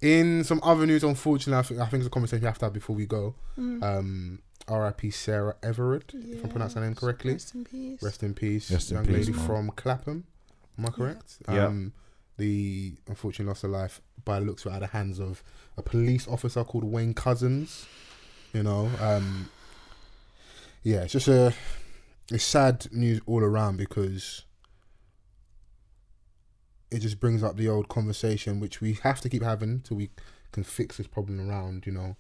In some other news, unfortunately, I think it's a conversation we have to have before we go. R.I.P. Sarah Everard, if I'm pronouncing her name correctly. Rest in peace. Rest in peace. Rest in young peace, lady man. from Clapham. Am I correct? Yeah. The unfortunately lost her life by the looks of it at the hands of a police officer called Wayne Cousins. You know, it's just it's sad news all around because it just brings up the old conversation which we have to keep having till we can fix this problem around, you know,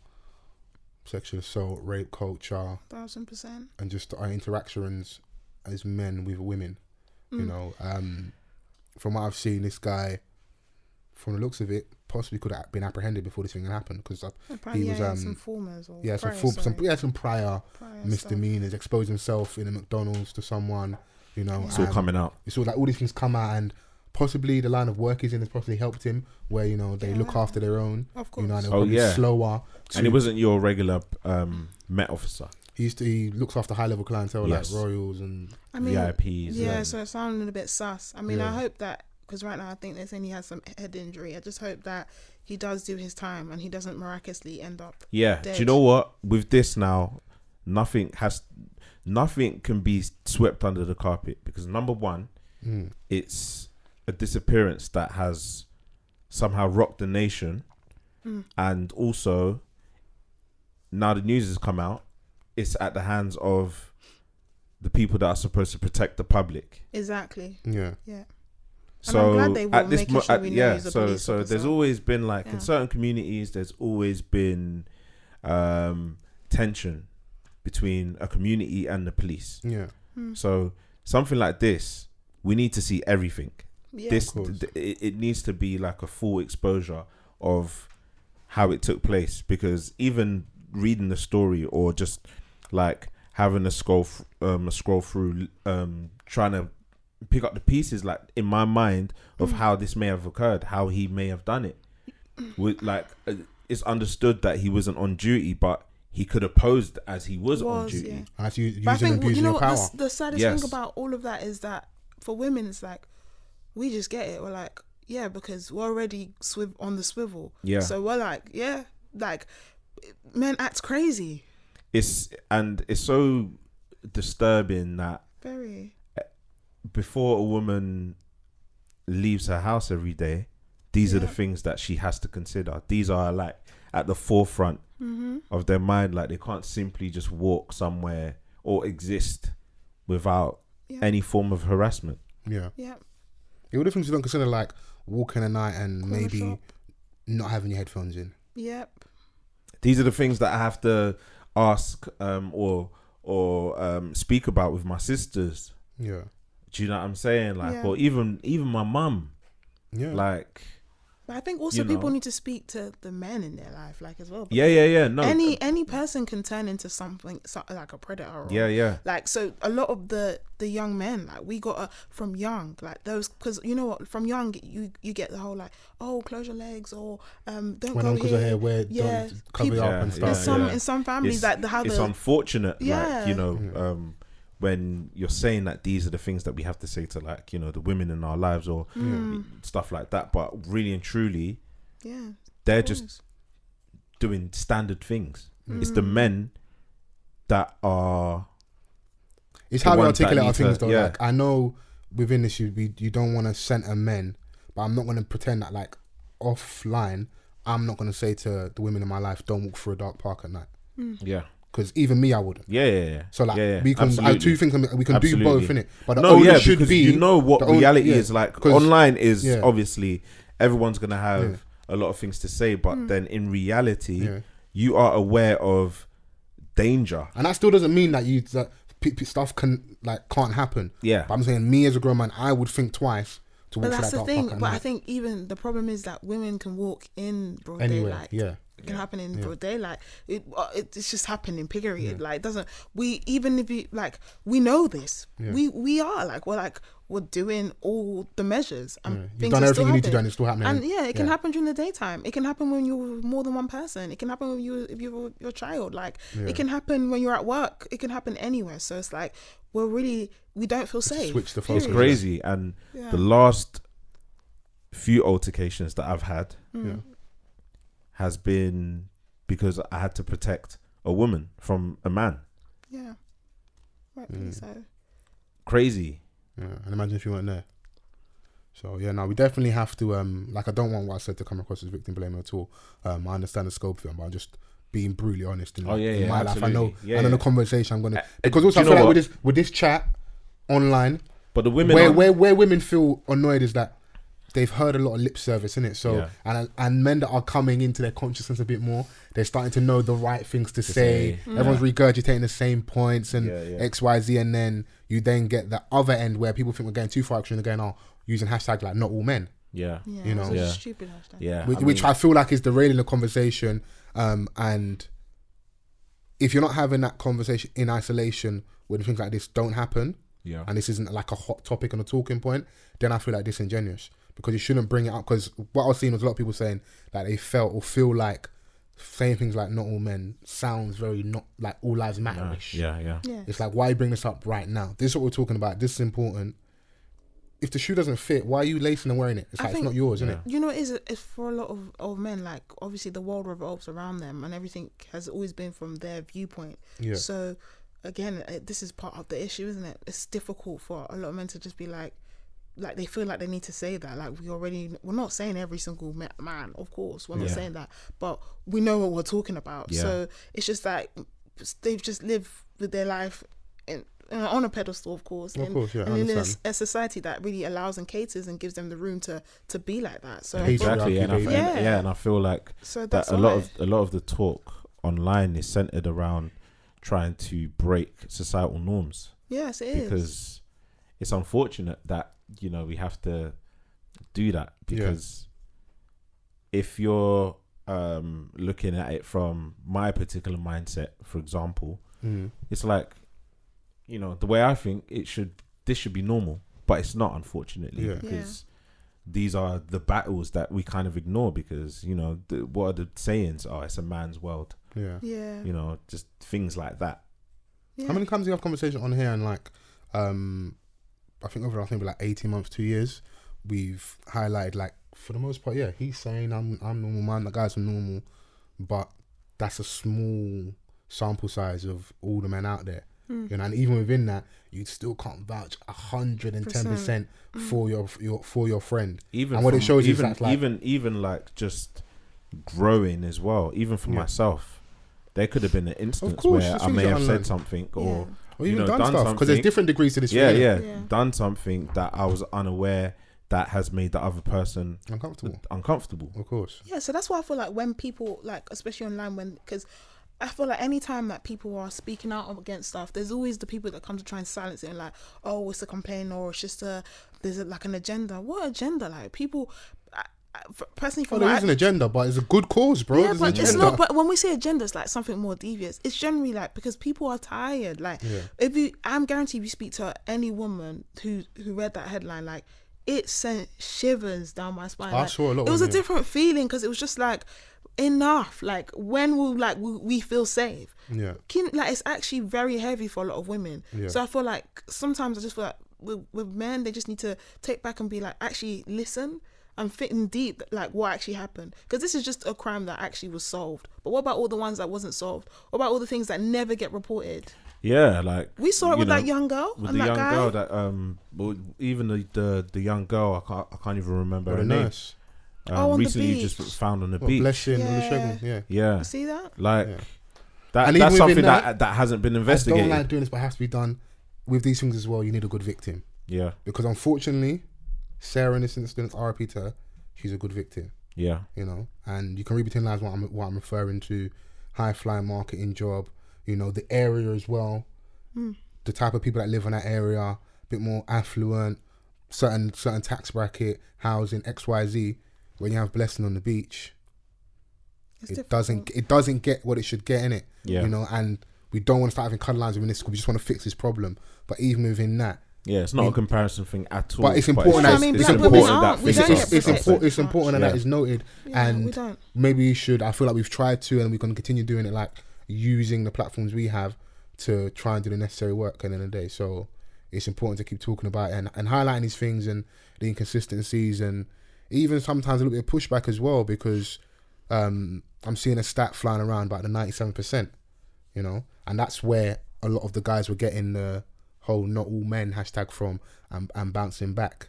sexual assault, rape culture, 1000%, and just our interactions as men with women. You know, from what I've seen, this guy, from the looks of it, possibly could have been apprehended before this thing happened because he was some formers or some prior misdemeanors, exposed himself in a McDonald's to someone. You know, it's all coming out. It's all like all these things come out, and possibly the line of work he's in has possibly helped him, where you know they look after their own. Of course. You know, and they're probably slower. And he wasn't your regular Met officer. He looks after high level clientele like Royals and VIPs. Yeah, so it sounded a bit sus. I mean, I hope that, because right now I think they're saying he has some head injury. I just hope that he does do his time and he doesn't miraculously end up dead. Do you know what? With this now, nothing can be swept under the carpet because number one, it's a disappearance that has somehow rocked the nation, and also now the news has come out. It's at the hands of the people that are supposed to protect the public. Exactly. Yeah. So I'm glad they were making sure we know he's a police so officer. there's always been like in certain communities, there's always been tension between a community and the police. Yeah. So something like this, we need to see everything. Yeah. It needs to be like a full exposure of how it took place, because even reading the story or just like having a scroll through, trying to pick up the pieces, like in my mind of how this may have occurred, how he may have done it. With like, it's understood that he wasn't on duty, but he could have posed as he was on duty. Yeah. As using but I think abusing your power. The saddest thing about all of that is that for women, it's like we just get it. We're like, yeah, because we're already on the swivel. Yeah. So we're like, yeah, like men act crazy. It's so disturbing that very before a woman leaves her house every day, these are the things that she has to consider. These are like at the forefront of their mind. Like they can't simply just walk somewhere or exist without any form of harassment. Yeah. What if you don't consider like walking at night and maybe not having your headphones in? Yep. These are the things that I have to ask or speak about with my sisters. Yeah. Do you know what I'm saying? Like, or even my mum. Yeah. Like, but I think also people need to speak to the men in their life, like as well. Yeah. No, any person can turn into something like a predator. Or, like, so a lot of the young men, like we got from young, like those, because you know what, from young you get the whole like, oh, close your legs, or don't when go uncles here. are here, where don't cover it up and stuff. In some families, like it's unfortunate, like you know. When you're saying that these are the things that we have to say to, like, you know, the women in our lives or stuff like that, but really and truly, they're just doing standard things. It's the men that are. It's how we articulate our things, though. Like, I know within this, you don't want to center men, but I'm not going to pretend that, like, offline, I'm not going to say to the women in my life, don't walk through a dark park at night. Yeah. Because even me, I wouldn't. Yeah. So like, we can. I two things we can do both, innit? But the onus should be. You know what reality is like. Online is obviously everyone's gonna have a lot of things to say, but then in reality, you are aware of danger, and that still doesn't mean that stuff can't happen. Yeah, but I'm saying, me as a grown man, I would think twice to walk through that dark park. But that's the thing. But I think even the problem is that women can walk in broad daylight. Yeah. It can happen in broad daylight. It's just happening, period. Like, it doesn't, even if you, like, we know this. We are, like, we're doing all the measures. And You've done everything you need to do and it's still happening. And it can happen during the daytime. It can happen when you're with more than one person. It can happen when if you're your child. Like, it can happen when you're at work. It can happen anywhere. So it's like, we don't feel safe. Switch the focus. It's crazy. And the last few altercations that I've had, has been because I had to protect a woman from a man. Yeah. Rightfully so. Crazy. Yeah, and imagine if you weren't there. So yeah, no, we definitely have to like, I don't want what I said to come across as victim blaming at all. I understand the scope of it, but I'm just being brutally honest in, in my life. I know the conversation I'm gonna, because also I feel like with this chat online, but the women where women feel annoyed is that they've heard a lot of lip service in it. So and men that are coming into their consciousness a bit more, they're starting to know the right things to say. Everyone's regurgitating the same points and XYZ, and then you then get the other end where people think we're going too far, actually they're going, using hashtag like not all men. You know, stupid hashtag. Yeah, which I feel like is derailing the conversation. And if you're not having that conversation in isolation when things like this don't happen, and this isn't like a hot topic and a talking point, then I feel like disingenuous, because you shouldn't bring it up. Because what I was seeing was a lot of people saying that they felt or feel like saying things like not all men sounds very not like all lives matter-ish. It's like, why bring this up right now? This is what we're talking about. This is important. If the shoe doesn't fit, why are you lacing and wearing it? It's like, it's not yours, isn't it? You know, it's for a lot of men, like, obviously the world revolves around them and everything has always been from their viewpoint. So again, this is part of the issue, isn't it? It's difficult for a lot of men to just be like they feel like they need to say that. Like, we're not saying every single man, of course, we're not saying that, but we know what we're talking about. So it's just like they've just lived with their life on a pedestal, of course, and in a society that really allows and caters and gives them the room to be like that. So exactly, and I feel like that a lot of the talk online is centered around trying to break societal norms. Yes, it is, because it's unfortunate that, you know, we have to do that, because if you're looking at it from my particular mindset, for example, it's like, you know, the way I think this should be normal, but it's not, unfortunately, because these are the battles that we kind of ignore, because, you know, what are the sayings? Oh, it's a man's world. You know, just things like that. How many times do you have conversation on here, and like, I think over maybe like 18 months, 2 years, we've highlighted, like, for the most part, he's saying I'm normal, man, the guys are normal, but that's a small sample size of all the men out there. You know, and even within that, you still can't vouch 110% for your friend. Even and what it shows is that, like, even like just growing as well. Even for myself, there could have been an instance where I may have said something or even done stuff, because there's different degrees to this. Done something that I was unaware that has made the other person uncomfortable. Of course. Yeah, so that's why I feel like when people, like, especially online, because I feel like any time that people are speaking out against stuff, there's always the people that come to try and silence it and like, oh, it's a complaint, or it's just there's like an agenda. What agenda? Like, people, personally, there is an agenda, but it's a good cause, bro. Yeah, but it's not. But when we say agenda, it's like something more devious. It's generally like, because people are tired. Like, I'm guaranteed, you speak to any woman who read that headline, like, it sent shivers down my spine. I saw a lot. It was a different feeling, because it was just like, enough. Like, when will we feel safe? Like, it's actually very heavy for a lot of women. So I feel like sometimes I just feel like with men, they just need to take back and be like, actually listen and fit in deep, like, what actually happened, because this is just a crime that actually was solved. But what about all the ones that wasn't solved? What about all the things that never get reported? Like, we saw it with that young girl, with the young girl that even the young girl, I can't even remember her name. Recently just found on the beach. Blessing, You see that? Like, that's something that hasn't been investigated. I don't like doing this, but it has to be done. With these things as well, you need a good victim. Because unfortunately, Sarah, in this instance, RIP to her, she's a good victim. You know, and you can read between lines what I'm referring to. High flying marketing job, you know, the area as well, the type of people that live in that area, a bit more affluent, certain tax bracket, housing, XYZ. When you have Blessing on the beach, it doesn't get what it should get, in it. You know, and we don't want to start having cuddle lines within this, because we just want to fix this problem. But even within that, it's not a comparison thing at all. But it's important. It's important that is noted. And maybe we should. I feel like we've tried to, and we're going to continue doing it, like using the platforms we have to try and do the necessary work at the end of the day. So it's important to keep talking about it and highlighting these things and the inconsistencies, and even sometimes a little bit of pushback as well, because I'm seeing a stat flying around about the 97%, you know, and that's where a lot of the guys were getting the whole "not all men" hashtag from and bouncing back.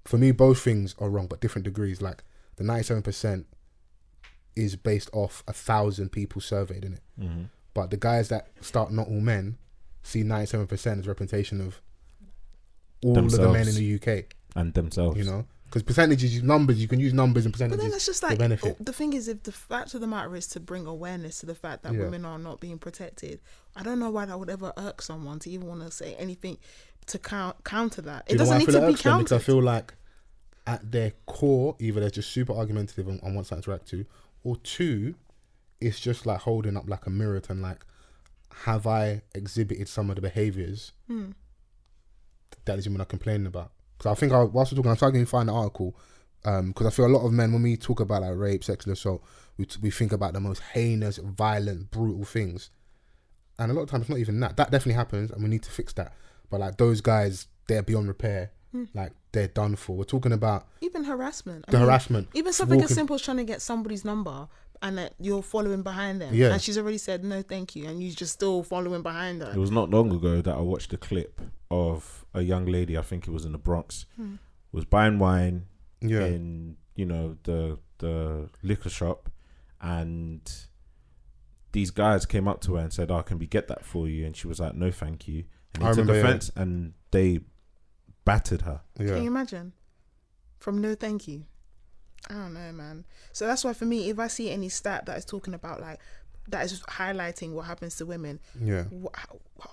For me, both things are wrong, but different degrees. Like the 97% is based off 1,000 people surveyed in it, but the guys that start "not all men" see 97% as representation of all themselves. Of the men in the UK and themselves, you know, because percentages, numbers, you can use numbers and percentages. But then it's just like, benefit. The thing is, if the fact of the matter is to bring awareness to the fact that women are not being protected, I don't know why that would ever irk someone to even want to say anything to counter that. It doesn't need to be countered. Because I feel like at their core, either they're just super argumentative on what side to react to, or two, it's just like holding up like a mirror and like, have I exhibited some of the behaviours that these women are complaining about? Because I think whilst we're talking, I'm starting to find the article, because I feel a lot of men, when we talk about like rape, sexual assault, we think about the most heinous, violent, brutal things, and a lot of times it's not even that. That definitely happens, and we need to fix that. But like those guys, they're beyond repair. Like they're done for. We're talking about even harassment. Harassment. Even something as simple as trying to get somebody's number and that you're following behind them. Yeah. And she's already said no, thank you, and you're just still following behind her. It was not long ago that I watched a clip of a young lady. I think it was in the Bronx. Was buying wine in the liquor shop, and these guys came up to her and said, "Oh, can we get that for you?" And she was like, "No, thank you." And they took offense and they battered her. Yeah. Can you imagine? From no thank you. I don't know, man. So that's why for me, if I see any stat that is talking about like that is highlighting what happens to women,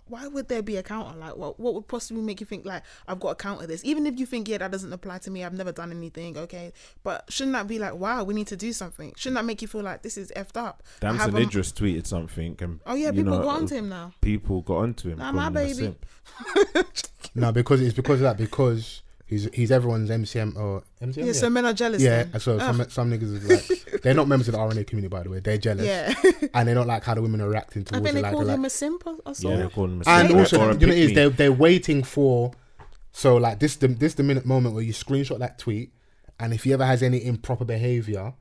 why would there be a counter? Like what would possibly make you think like I've got to counter this? Even if you think that doesn't apply to me, I've never done anything, okay, but shouldn't that be like, wow, we need to do something? Shouldn't that make you feel like this is effed up? Damson Idris tweeted something and people got onto him now. People got onto him. Nah, my baby. No, because he's everyone's MCM or MCM. Yeah, so men are jealous. Yeah, then. so some niggas is like, they're not members of the RNA community, by the way. They're jealous. Yeah, and they don't like how the women are reacting towards it. I think they called him a simp or something. Yeah, they called him a simp. And also, you know, it is they're waiting for. So like this the moment where you screenshot that tweet, and if he ever has any improper behavior,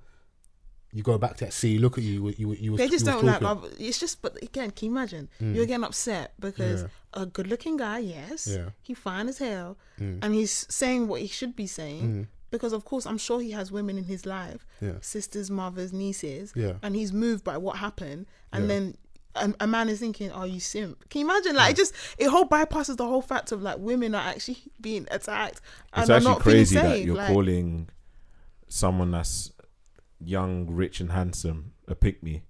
you go back to that. See, look at you. They just don't like. It's just, but again, can you imagine? You're getting upset because a good-looking guy, he fine as hell, and he's saying what he should be saying. Because of course, I'm sure he has women in his life, sisters, mothers, nieces, and he's moved by what happened, and then a man is thinking, "Oh, you simp." Can you imagine? Like, it whole bypasses the whole fact of like women are actually being attacked, and it's actually not crazy feeling that safe. you're calling someone that's young, rich and handsome a pick-me.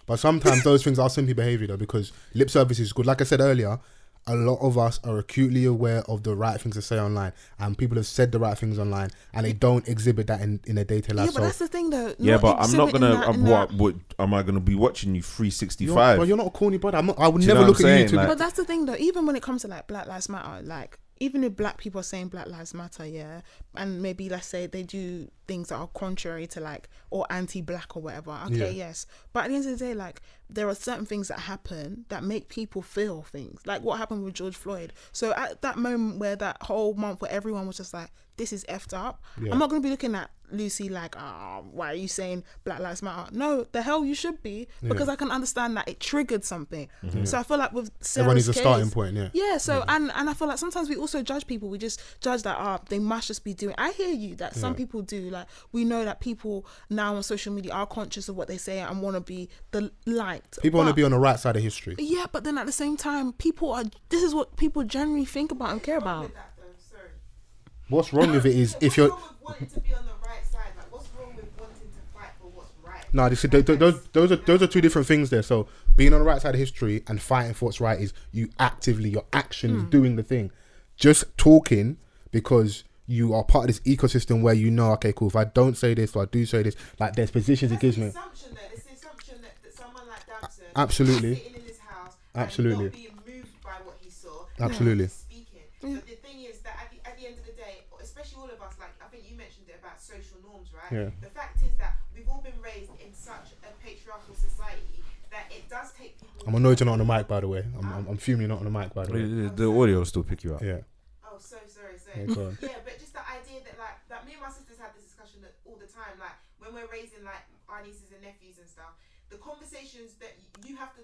But sometimes those things are simply behaviour though, because lip service is good. Like I said earlier, a lot of us are acutely aware of the right things to say online, and people have said the right things online, and they don't exhibit that in their day-to-day life. Yeah, but that's the thing though. Yeah, but I'm not gonna. What am I gonna be watching you 365? But you're not a corny brother. I would never look at you. But that's the thing though. Even when it comes to like Black Lives Matter, like even if black people are saying Black Lives Matter, and maybe let's say they do things that are contrary to like or anti-black or whatever, yes, but at the end of the day, like there are certain things that happen that make people feel things, like what happened with George Floyd. So at that moment where that whole month where everyone was just like, this is effed up, I'm not going to be looking at Lucy like, why are you saying Black Lives Matter? No, the hell you should be, because I can understand that it triggered something. So I feel like with Sarah's everyone needs a case, starting point. So and I feel like sometimes we also judge people. We just judge that they must just be doing. I hear you that some people do. Like we know that people now on social media are conscious of what they say and want to be the light. People want to be on the right side of history. Yeah, but then at the same time, this is what people generally think about and care about. What's wrong with it is if you're wanting to be on the right side, like what's wrong with wanting to fight for what's right? No, those are two different things there. So being on the right side of history and fighting for what's right is your actions doing the thing. Just talking because you are part of this ecosystem where you know, okay, cool, if I don't say this or I do say this, like there's positions it gives me. It's the assumption that someone like Damson absolutely sitting in his house absolutely and not being moved by what he saw. Absolutely. Speaking. But the thing is that at the end of the day, especially all of us, like I think you mentioned it about social norms, right? Yeah. The fact is that we've all been raised in such a patriarchal society that it does take people. I'm annoyed you're not on the mic, by the way. I'm fuming you're not on the mic, by the way. The audio will still pick you up. Yeah. Oh, so sorry. Yeah, Yeah, but just the idea that like that me and my sisters have this discussion all the time. Like when we're raising like our nieces and nephews and stuff, the conversations that you have to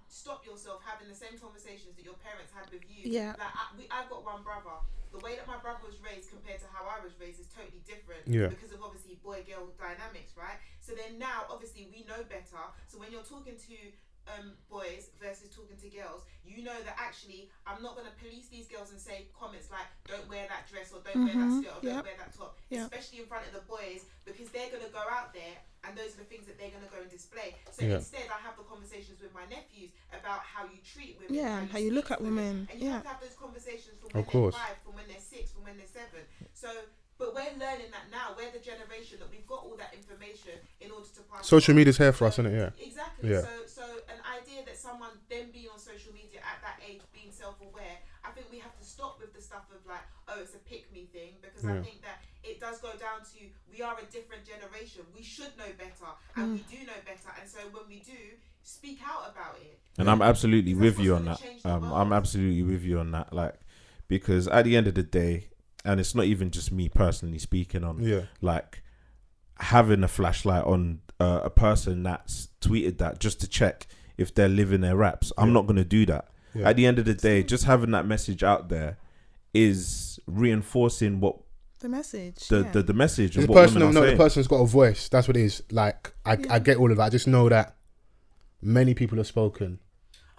stop yourself having the same conversations that your parents had with you. Yeah. Like I've got one brother. The way that my brother was raised compared to how I was raised is totally different. Yeah. Because of obviously boy-girl dynamics, right? So then now, obviously, we know better. So when you're talking to boys versus talking to girls, you know that actually I'm not going to police these girls and say comments like don't wear that dress or don't wear that skirt or don't wear that top, especially in front of the boys, because they're going to go out there and those are the things that they're going to go and display. So instead I have the conversations with my nephews about how you treat women, how you look at women, and you have to have those conversations from when they're 5, from when they're 6, from when they're 7. So but we're learning that now. We're the generation that we've got all that information in order to pass. Social media's here for us, isn't it? Yeah. Exactly. Yeah. So an idea that someone then being on social media at that age, being self-aware, I think we have to stop with the stuff of like, oh, it's a pick-me thing, because I think that it does go down to we are a different generation. We should know better, and we do know better. And so when we do, speak out about it. And I'm absolutely with you on that. I'm absolutely with you on that. Like, because at the end of the day. And it's not even just me personally speaking on, like, having a flashlight on a person that's tweeted that just to check if they're living their raps. I'm not going to do that. Yeah. At the end of the day, just having that message out there is reinforcing what the message. The message. The person's got a voice. That's what it is. Like, I get all of that. I just know that many people have spoken,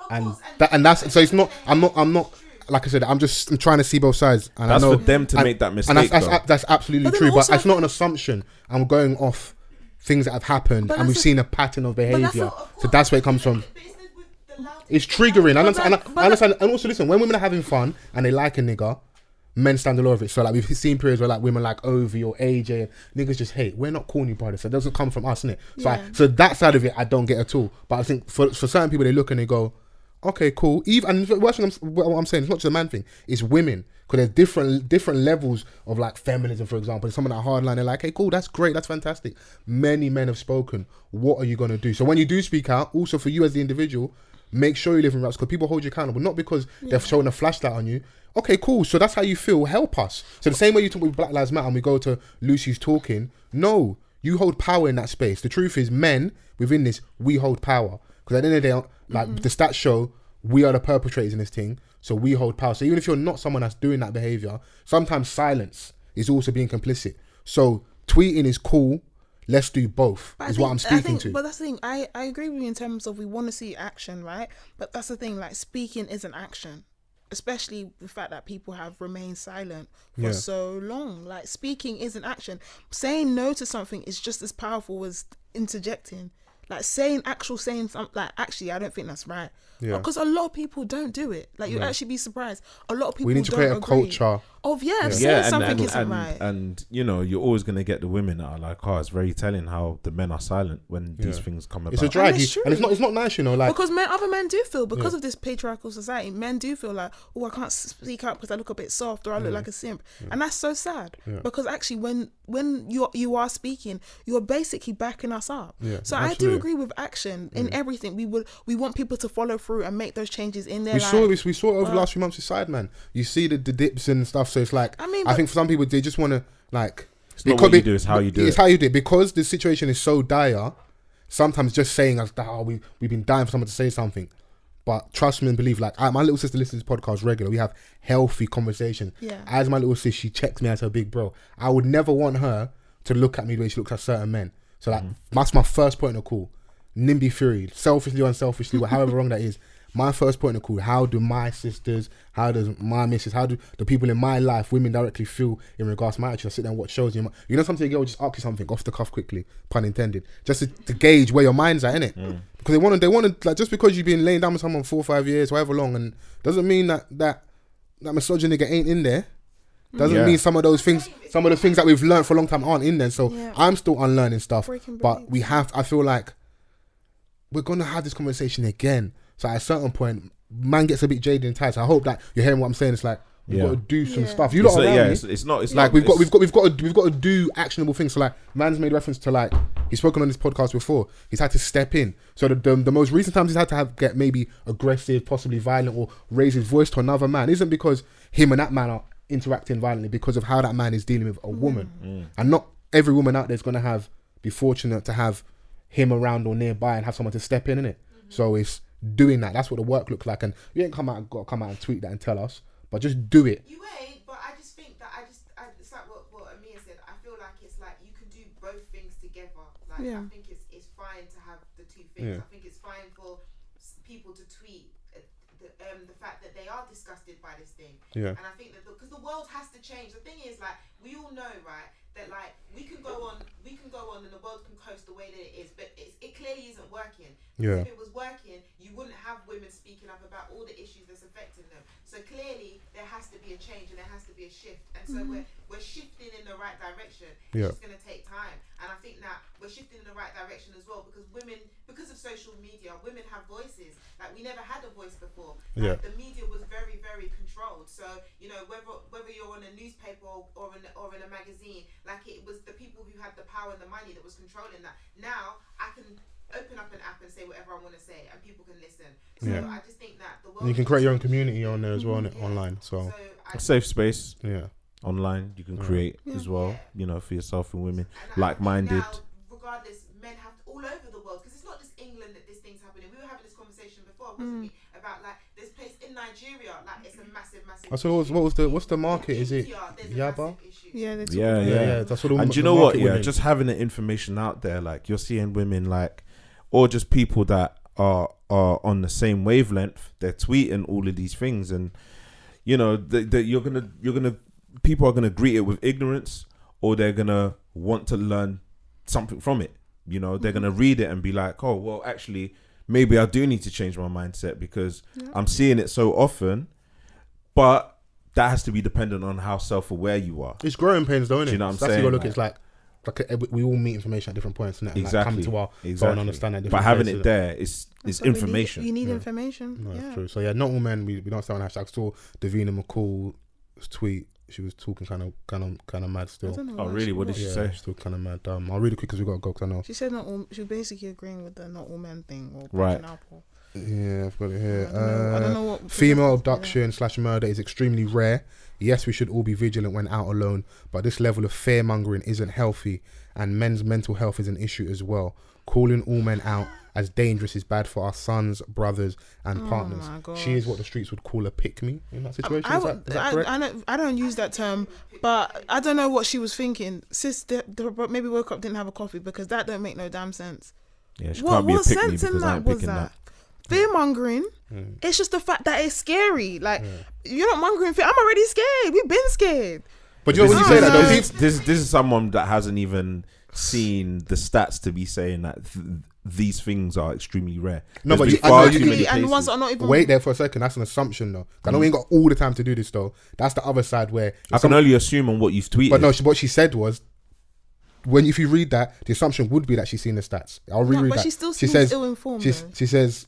and that's so. It's not. I'm not. Like I said, I'm trying to see both sides. And that's I know, for them to make that mistake. And that's absolutely true. But it's not an assumption. I'm going off things that have happened, and we've seen a pattern of behaviour. So that's where it comes from. It's triggering. I understand. And also, listen, when women are having fun and they like a nigga, men stand all over it. So like we've seen periods where like women like Ovi or AJ, niggas just hate. We're not corny, brother. So it doesn't come from us, innit? So so that side of it, I don't get at all. But I think for certain people, they look and they go, okay, cool. And what I'm saying, it's not just a man thing. It's women, because there's different levels of like feminism. For example, someone at hardline, they're like, hey, cool, that's great, that's fantastic. Many men have spoken. What are you gonna do? So when you do speak out, also for you as the individual, make sure you live in raps, because people hold you accountable, not because they're showing a flashlight on you. Okay, cool. So that's how you feel. Help us. So the same way you talk with Black Lives Matter and we go to Lucy's talking. No, you hold power in that space. The truth is, men within this, we hold power. Because at the end of the day, like the stats show, we are the perpetrators in this thing, so we hold power. So even if you're not someone that's doing that behavior, sometimes silence is also being complicit. So tweeting is cool. Let's do both. What I'm speaking to. But that's the thing. I agree with you in terms of we want to see action, right? But that's the thing. Like, speaking isn't action, especially the fact that people have remained silent for so long. Like, speaking isn't action. Saying no to something is just as powerful as interjecting. Like saying something, like, actually, I don't think that's right. Yeah. Because a lot of people don't do it. Like, you'd actually be surprised. A lot of people don't agree. We need to create a culture of saying something isn't right. And, you know, you're always going to get the women that are like, oh, it's very telling how the men are silent when these things come about. It's a drag. And it's not nice, you know. Like, because other men do feel, because of this patriarchal society, men do feel like, oh, I can't speak up because I look a bit soft or I look like a simp. And that's so sad. Because actually, when you are speaking, you're basically backing us up. So absolutely. I do agree with action in everything. We want people to follow through and make those changes in their life. We saw it over the last few months with Sideman. You see the dips and stuff. So it's like, I think for some people, they just want to, like, it's not what you do, it's how you do it. It's how you do it. Because the situation is so dire, sometimes just saying, we've been dying for someone to say something. But trust me and believe, like, my little sister listens to this podcast regular. We have healthy conversations. As my little sister, she checks me as her big bro. I would never want her to look at me the way she looks at certain men. So like, that's my first point of call. NIMBY Fury, selfishly or unselfishly, however wrong that is. My first point of call, how do my sisters, how does my missus, how do the people in my life, women directly feel in regards to my attitude? I sit there and watch shows. You know, sometimes a girl will just ask you something off the cuff quickly, pun intended, just to gauge where your mind's at, innit? Because they want to, like, just because you've been laying down with someone 4 or 5 years, however long, and doesn't mean that misogyny nigga ain't in there. Doesn't mean some of the things that we've learned for a long time aren't in there. So I'm still unlearning stuff, but I feel like we're going to have this conversation again. So at a certain point, man gets a bit jaded and tired. So I hope that you're hearing what I'm saying. It's like, we've got to do some stuff. You lot around me. It's not like we've got to do actionable things. So like, man's made reference to, like, he's spoken on this podcast before. He's had to step in. So the most recent times he's had to get maybe aggressive, possibly violent, or raise his voice to another man isn't because him and that man are interacting violently, because of how that man is dealing with a woman. And not every woman out there is going to be fortunate to have him around or nearby and have someone to step in it. So it's doing that. That's what the work looks like. And you ain't got to come out and tweet that and tell us, but just do it. You ain't, but I just think that it's like what Amia said. I feel like it's like you can do both things together. Like I think it's fine to have the two things. I think it's fine for people to tweet the fact that they are disgusted by this thing. And I think that because the world has to change. The thing is, like, we all know, right, that like we can go on and the world can coast the way that it is, but it clearly isn't working. If it was working, you wouldn't have women speaking up about all the issues that's affecting them. So clearly there has to be a change and there has to be a shift. And so we're shifting in the right direction. It's just going to take time. And I think that we're shifting in the right direction as well because because of social media, women have voices. Like we never had a voice before. Like, the media was very, very controlled. So, you know, whether you're on a newspaper or in a magazine, like it was the people who had the power and the money that was controlling that. Now I can open up an app and say whatever I want to say and people can listen. So I just think that the world... And you can create your own community on there as well, online. So a safe space. Online you can create as well, you know, for yourself and women like-minded. Now, regardless, men have all over the world because it's not just England that this thing's happening. We were having this conversation before, wasn't we, about like this place in Nigeria, like it's a massive so what's the market? Is it Yaba? Yeah. That's what. And do you know what? Yeah, just having the information out there, like you're seeing women like, or just people that are on the same wavelength. They're tweeting all of these things, and you know, you're gonna people are gonna greet it with ignorance, or they're gonna want to learn something from it. You know, they're gonna read it and be like, oh, well, actually, maybe I do need to change my mindset because I'm seeing it so often. But that has to be dependent on how self-aware you are. It's growing pains, though, isn't it? You know what I'm saying? saying? You look, it's like we all meet information at different points, and exactly. Like, come to our goal and understand that. But having it there is information. You need information. No, that's true. So not all men. We don't stay on hashtags. I saw Davina McCall's tweet. She was talking kind of mad still. Oh really? What did she say? She's still kind of mad. I'll read it quick because we got to go. Cause I know she said not all. She was basically agreeing with the not all men thing. Or right. Yeah, I've got it here. I don't know what female abduction / murder is extremely rare. Yes, we should all be vigilant when out alone, but this level of fear mongering isn't healthy, and men's mental health is an issue as well. Calling all men out as dangerous is bad for our sons, brothers, and partners. She is what the streets would call a pick me in that situation. Is that correct? I don't use that term, but I don't know what she was thinking. Sis, maybe woke up, didn't have a coffee, because that don't make no damn sense. Yeah, she can't be a pick me because I ain't picking that. Fear mongering. It's just the fact that it's scary. Like you're not mongering fear. I'm already scared. We've been scared. But you know when you say that, though, this is someone that hasn't even seen the stats to be saying that these things are extremely rare. No, but and ones are not even. Wait there for a second. That's an assumption, though. I know we ain't got all the time to do this, though. That's the other side where I can only assume on what you've tweeted. But no, what she said was, if you read that, the assumption would be that she's seen the stats. I'll reread that. But she still seems ill-informed. She says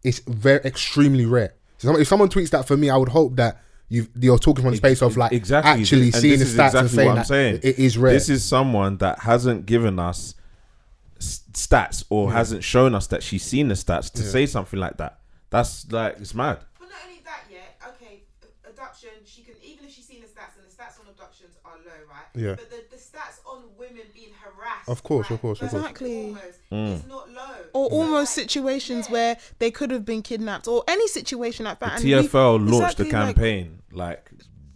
it's very extremely rare. So if someone tweets that for me, I would hope that you're talking from the space of like actually seeing the stats and saying that it is rare. This is someone that hasn't given us stats or hasn't shown us that she's seen the stats to say something like that. That's like, it's mad. But not only that, okay, abduction, she can, even if she's seen the stats, and the stats on abductions are low, right? Yeah. But the stats on women being harassed, of course. Exactly. Is not low. Or almost situations where they could have been kidnapped, or any situation like that. The TFL launched the campaign like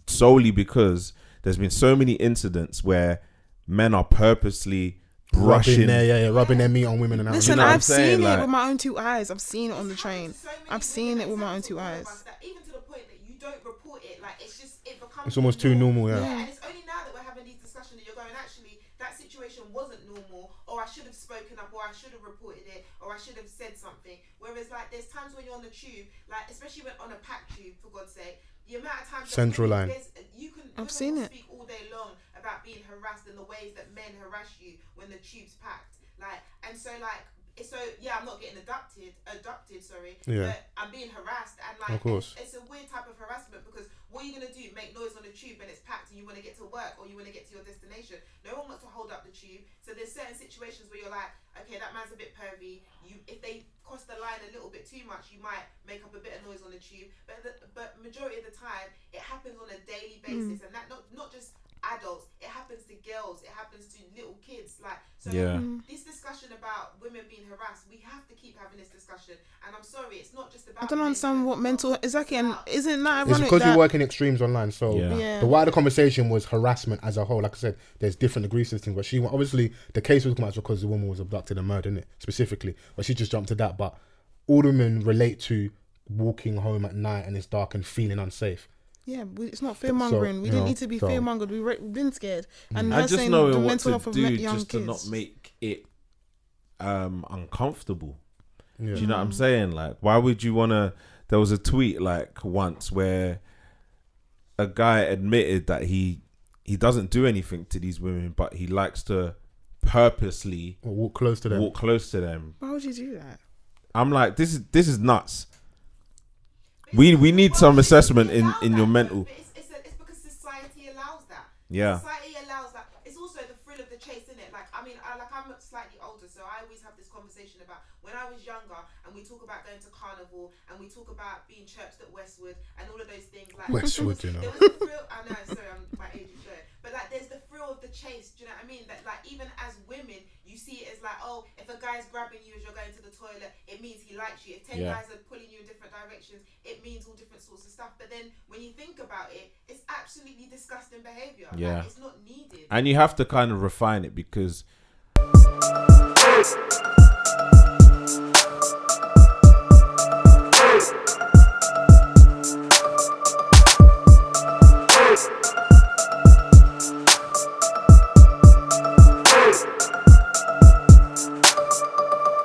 solely because there's been so many incidents where men are purposely rubbing their meat on women and listen, I've seen it with my own two eyes. I've seen it on the train. I've seen it with my own two eyes. Even to the point that you don't report it, like it becomes. It's almost too normal, And it's only now that we're having these discussions that you're going, actually, that situation wasn't normal, or I should have spoken up, or I should have reported it, or I should have said something. Whereas, like, there's times when you're on the tube, like, especially when on a packed tube, for God's sake, the amount of times Central Line. I've seen it. Speak all day long about being harassed and the ways that men harass you when the tube's packed. Like, and so like, I'm not getting abducted, but I'm being harassed, and like, of course. It's a weird type of harassment, because what are you gonna do? Make noise on the tube when it's packed and you want to get to work or you want to get to your destination? No one wants to hold up the tube. So there's certain situations where you're like, okay, that man's a bit pervy. If they cross the line a little bit too much, you might make up a bit of noise on the tube. But majority of the time, it happens on a daily basis, and that not just adults. It happens to girls. It happens to little kids. Like, so this discussion about women being harassed, we have to keep having this discussion. And I'm sorry, it's not just about. I don't understand what mental exactly, and isn't that ironic? It's because we work in extremes online. So the wider conversation was harassment as a whole. Like I said, there's different degrees to this thing. But she obviously the case was come out because the woman was abducted and murdered, innit? Specifically, but she just jumped to that. But all women relate to walking home at night and it's dark and feeling unsafe. Yeah, it's not fear mongering. We didn't need to be fear mongered. We've been scared. And I just know the mental health of young just kids. To not make it uncomfortable. Yeah. Do you know what I'm saying? Like, why would you want to? There was a tweet like once where a guy admitted that he doesn't do anything to these women, but he likes to purposely walk close to them. Why would you do that? I'm like, this is nuts. We need some assessment in your mental. It's because society allows that. Yeah. Society allows that. It's also the thrill of the chase, isn't it? Like, I mean, I'm slightly older, so I always have this conversation about when I was younger, and we talk about going to carnival, and we talk about being chirped at Westwood, and all of those things. Like Westwood, you know. There was a thrill. I know, sorry, my age is showing. But like, there's the thrill of the chase. Do you know what I mean? That like, even as women, you see it as like, oh, if a guy's grabbing you as you're going to the toilet, it means he likes you. If 10 guys are pulling you in different directions, it means all different sorts of stuff. But then when you think about it, it's absolutely disgusting behaviour. Yeah. Like, it's not needed. And you have to kind of refine it because